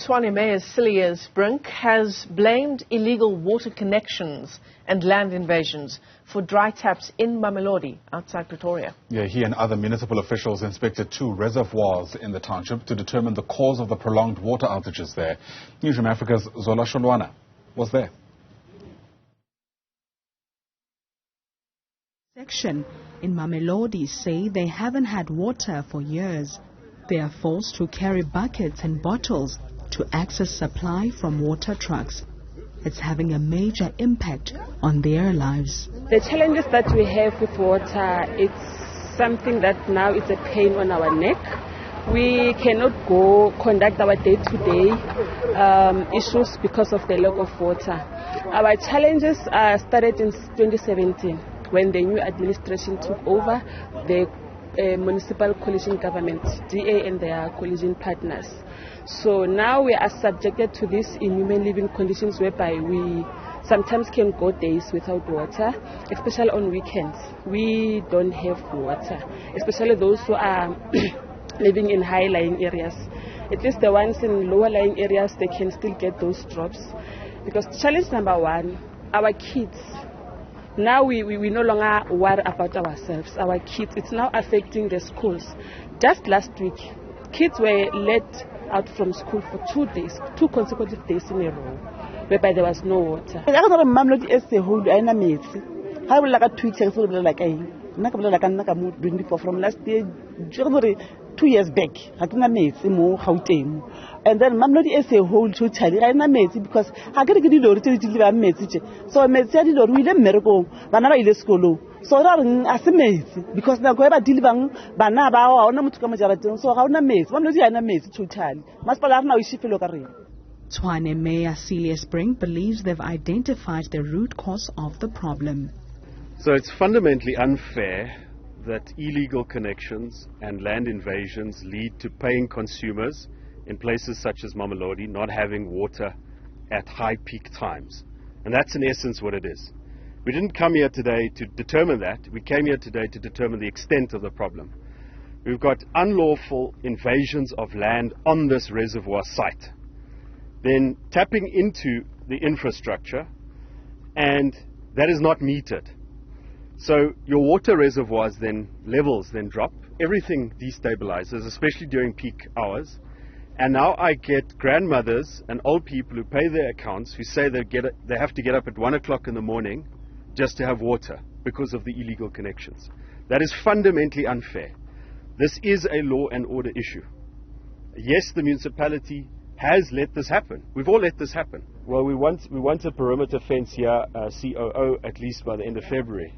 Tshwane Mayor Cilliers Brink has blamed illegal water connections and land invasions for dry taps in Mamelodi, outside Pretoria. Yeah, he and other municipal officials inspected 2 reservoirs in the township to determine the cause of the prolonged water outages there. Newzroom Afrika's Zola Sholwana was there. Section in Mamelodi say they haven't had water for years. They are forced to carry buckets and bottles to access supply from water trucks. It's having a major impact on their lives. The challenges that we have with water, it's something that now is a pain on our neck. We cannot go conduct our day-to-day issues because of the lack of water. Our challenges started in 2017 when the new administration took over the municipal coalition government, DA and their coalition partners. So now we are subjected to these inhuman living conditions whereby we sometimes can go days without water, especially on weekends. We don't have water, especially those who are living in high-lying areas. At least the ones in lower-lying areas, they can still get those drops. Because challenge number 1, our kids. Now we no longer worry about ourselves, our kids. It's now affecting the schools. Just last week, kids were let out from school for 2 days, 2 consecutive days in a row, whereby there was no water. From last year, 2 years back, and then Mamelodi as a whole totally because I get a little message. So I made a really miracle, Banana ile school. So as a mess because the Gueva Dilbang, Banaba, or no Mutukamajaraton, so how na mess, Mamelodi and a mess totally. Maspalar now is she fellow career. Tshwane Mayor Cilliers Brink believes they've identified the root cause of the problem. So it's fundamentally unfair that illegal connections and land invasions lead to paying consumers in places such as Mamelodi not having water at high peak times. And that's in essence what it is. We didn't come here today to determine that. We came here today to determine the extent of the problem. We've got unlawful invasions of land on this reservoir site, then tapping into the infrastructure, and that is not metered. So your water reservoirs levels then drop, everything destabilizes, especially during peak hours. And now I get grandmothers and old people who pay their accounts who say they have to get up at 1 o'clock in the morning just to have water because of the illegal connections. That is fundamentally unfair. This is a law and order issue. Yes, the municipality has let this happen. We've all let this happen. Well, we want a perimeter fence here, COO, at least by the end of February.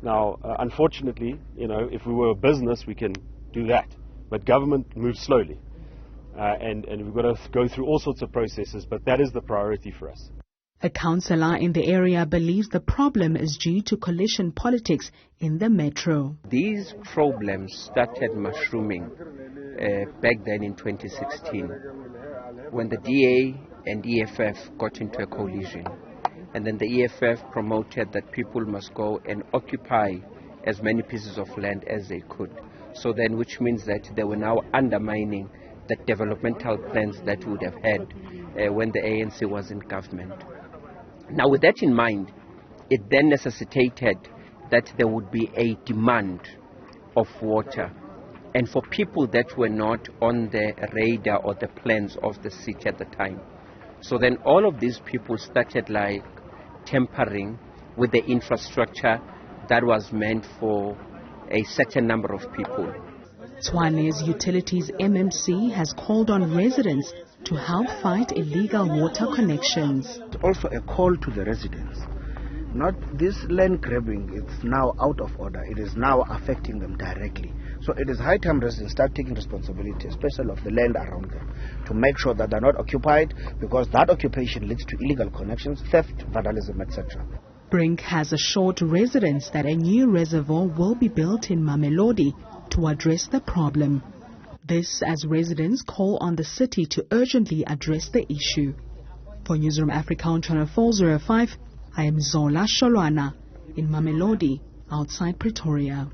Now, unfortunately, if we were a business, we can do that. But government moves slowly, and we've got to go through all sorts of processes, but that is the priority for us. A councillor in the area believes the problem is due to coalition politics in the metro. These problems started mushrooming back then in 2016 when the DA and EFF got into a coalition. And then the EFF promoted that people must go and occupy as many pieces of land as they could. So then, which means that they were now undermining the developmental plans that we would have had when the ANC was in government. Now, with that in mind, it then necessitated that there would be a demand of water. And for people that were not on the radar or the plans of the city at the time. So then all of these people started tampering with the infrastructure that was meant for a certain number of people. Tshwane's Utilities MMC has called on residents to help fight illegal water connections. Also a call to the residents. Not this land grabbing, it's now out of order. It is now affecting them directly. So it is high time residents start taking responsibility, especially of the land around them, to make sure that they're not occupied, because that occupation leads to illegal connections, theft, vandalism, etc. Brink has assured residents that a new reservoir will be built in Mamelodi to address the problem. This as residents call on the city to urgently address the issue. For Newzroom Afrika on Channel 405, I am Zola Sholwana in Mamelodi, outside Pretoria.